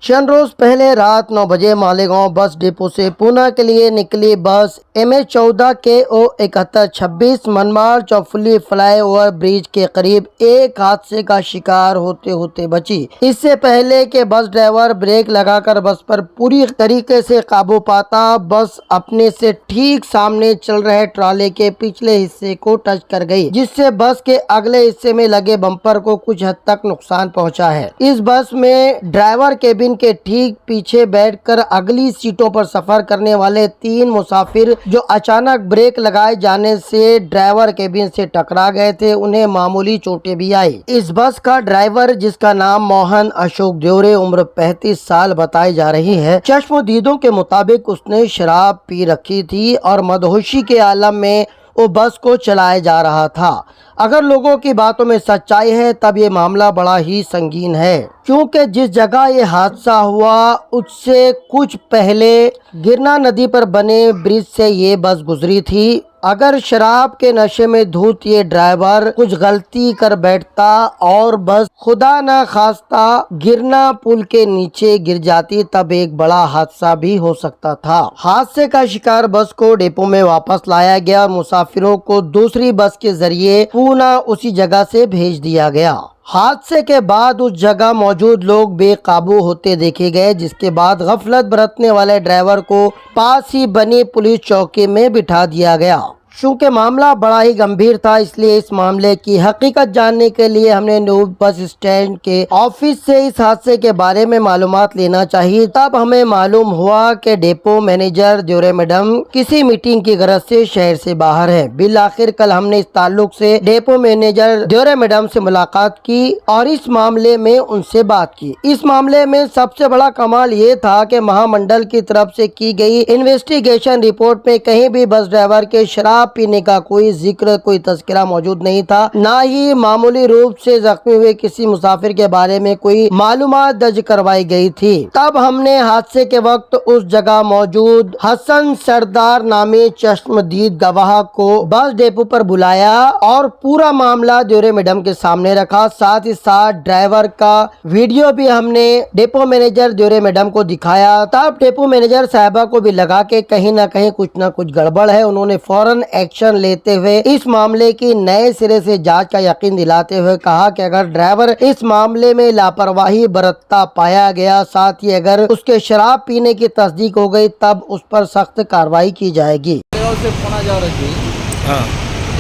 चंद रोज पहले रात 9 बजे मालेगांव बस डिपो से पूना के लिए निकली बस MH14 KO 7126 Manmad Chaufuli flyover bridge के करीब एक हादसे का शिकार होते होते बची। इससे पहले कि बस ड्राइवर ब्रेक लगाकर बस पर पूरी तरीके से काबू पाता, बस अपने से ठीक सामने चल रहे ट्राले के पिछले हिस्से को टच कर गई, जिससे बस के अगले हिस्से में लगे बम्पर को कुछ हद तक नुकसान पहुंचा है। इस बस में ड्राइवर केबिन के ठीक पीछे बैठकर अगली सीटों पर सफर करने वाले 3 मुसाफिर जो अचानक ब्रेक लगाए जाने से ड्राइवर केबिन से टकरा गए थे, उन्हें मामूली चोटें भी आई। इस बस का ड्राइवर, जिसका नाम मोहन अशोक देवरे, उम्र 35 साल बताई जा रही है, चश्मदीदों के मुताबिक उसने शराब पी रखी थी और मदहोशी के आलम में वो बस को चलाया जा रहा था। अगर लोगों की बातों में सच्चाई है तब ये मामला बड़ा ही संगीन है, क्योंकि जिस जगह ये हादसा हुआ उससे कुछ पहले गिरना नदी पर बने ब्रिज से ये बस गुजरी थी। अगर शराब के नशे में धुत ये ड्राइवर कुछ गलती कर बैठता और बस खुदा न खास्ता गिरना पुल के नीचे गिर जाती, तब एक बड़ा हादसा भी हो सकता था। हादसे का शिकार बस को डिपो में वापस लाया गया और मुसाफिरों को दूसरी बस के जरिए पूना उसी जगह से भेज दिया गया। हादसे के बाद उस जगह मौजूद लोग बेकाबू होते देखे गए, जिसके बाद गफलत बरतने वाले ड्राइवर को पास ही बनी पुलिस चौकी में बिठा दिया गया। चूँकि मामला बड़ा ही गंभीर था, इसलिए इस मामले की हकीकत जानने के लिए हमने न्यू बस स्टैंड के ऑफिस से इस हादसे के बारे में मालूमात लेना चाहिए। तब हमें मालूम हुआ कि डिपो मैनेजर देवरे मैडम किसी मीटिंग की गरज से शहर से बाहर है। बिल आखिर कल हमने इस ताल्लुक से डिपो मैनेजर देवरे मैडम से मुलाकात की और इस मामले में उनसे बात की। इस मामले में सबसे बड़ा कमाल ये था कि महामंडल की तरफ से की गई इन्वेस्टिगेशन रिपोर्ट में कहीं भी बस ड्राइवर के शराब पीने का कोई जिक्र, कोई तस्करा मौजूद नहीं था। ना ही मामूली रूप से जख्मी हुए किसी मुसाफिर के बारे में कोई मालूमात दर्ज करवाई गई थी। तब हमने हादसे के वक्त उस जगह मौजूद हसन सरदार नामी चश्मदीद गवाह को बस डिपो पर बुलाया और पूरा मामला देवरे मैडम के सामने रखा। साथ ही साथ ड्राइवर का वीडियो भी हमने डिपो मैनेजर देवरे मैडम को दिखाया। तब डिपो मैनेजर साहबा को भी लगा के कहीं ना कहीं कुछ ना कुछ गड़बड़ है। उन्होंने फौरन एक्शन लेते हुए इस मामले की नए सिरे से जांच का यकीन दिलाते हुए कहा कि अगर ड्राइवर इस मामले में लापरवाही बरतता पाया गया, साथ ही अगर उसके शराब पीने की तस्दीक हो गई, तब उस पर सख्त कार्रवाई की जाएगी। से पुणे जा रही थी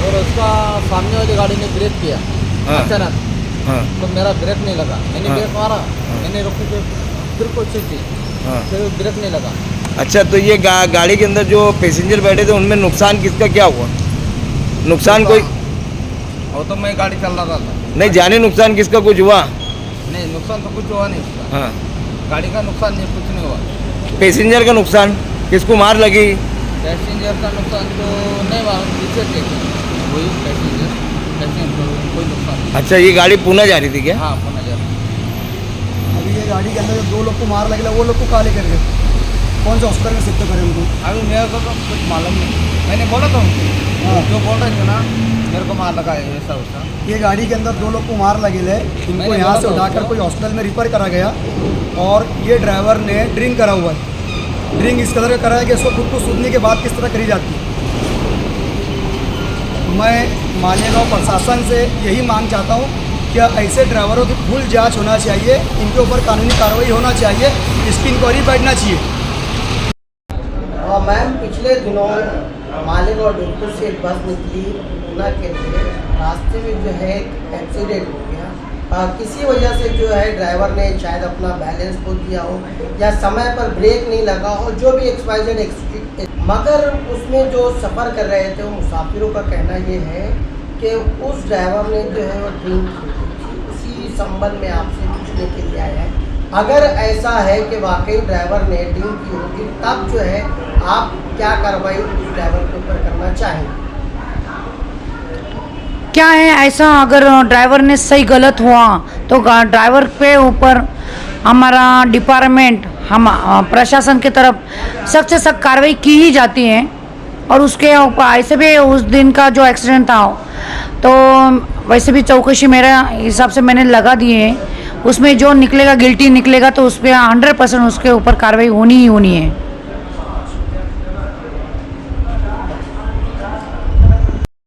और उसका सामने वाली गाड़ी ने ब्रेक किया अचानक, तो मेरा ब्रेक नहीं लगा। मैंने ब्रेक मारा, मैंने रोकी फिर कोशिश की, फिर ब्रेक नहीं लगा। अच्छा, तो ये गाड़ी के अंदर जो पैसेंजर बैठे थे उनमें नुकसान किसका क्या हुआ? नुकसान कोई? वो तो मैं गाड़ी चल रहा था। नहीं, जाने नुकसान किसका कुछ हुआ? नहीं, नुकसान तो कुछ हुआ नहीं उसका। हाँ, गाड़ी का नुकसान नहीं, कुछ नहीं हुआ। पैसेंजर का नुकसान किसको मार लगी? पैसेंजर का नुकसान तो नहीं हुआ, पीछे थे वही पैसेंजर कोई नुकसान नहीं। अच्छा, ये गाड़ी पुणे जा रही थी क्या? हाँ, पुणे जा रही थी। अभी ये गाड़ी के अंदर जो 2 लोग को मार लगेगा, वो लोग को काले कर गए, कौन से हॉस्पिटल में शिफ्ट करें उनको? अभी मेरे को तो कुछ मालूम नहीं। मैंने बोला था उनको, जो बोल रहे थे ना मेरे को मार लगा है ऐसा वैसा। ये गाड़ी के अंदर 2 लोग को मार लगे है, इनको यहाँ से उठाकर कोई हॉस्पिटल में रिफर करा गया और ये ड्राइवर ने ड्रिंक करा हुआ है। ड्रिंक इस कदर करा है कि इसको खुद को सूदने के बाद किस तरह करी जाती है। मैं मालेगांव प्रशासन से यही मांग चाहता हूँ कि ऐसे ड्राइवरों की फुल जांच होना चाहिए, इनके ऊपर कानूनी कार्रवाई होना चाहिए, इसकी इंक्वायरी बैठना चाहिए। मैम, पिछले दिनों मालेगांव डिपो से एक बस निकली पूना के लिए, रास्ते में जो है एक्सीडेंट हो गया। किसी वजह से जो है ड्राइवर ने शायद अपना बैलेंस खो दिया हो या समय पर ब्रेक नहीं लगा हो, जो भी XYZ, मगर उसमें जो सफ़र कर रहे थे वो मुसाफिरों का कहना ये है कि उस ड्राइवर ने जो है वो ड्रिंक की थी। उसी संबंध में आपसे पूछने के लिए आया है, अगर ऐसा है कि वाकई ड्राइवर ने ड्रिंक की होगी, तब जो है आप क्या कार्रवाई उस ड्राइवर के ऊपर करना चाहेंगे? क्या है ऐसा, अगर ड्राइवर ने सही गलत हुआ तो ड्राइवर पे ऊपर हमारा डिपार्टमेंट, हम प्रशासन की तरफ सख्त से सख्त कार्रवाई की ही जाती है। और उसके ऊपर ऐसे भी उस दिन का जो एक्सीडेंट था तो वैसे भी चौकसी मेरे हिसाब से मैंने लगा दिए हैं। उसमें जो निकलेगा गिल्टी निकलेगा तो उस पर 100% उसके ऊपर कार्रवाई होनी ही होनी है।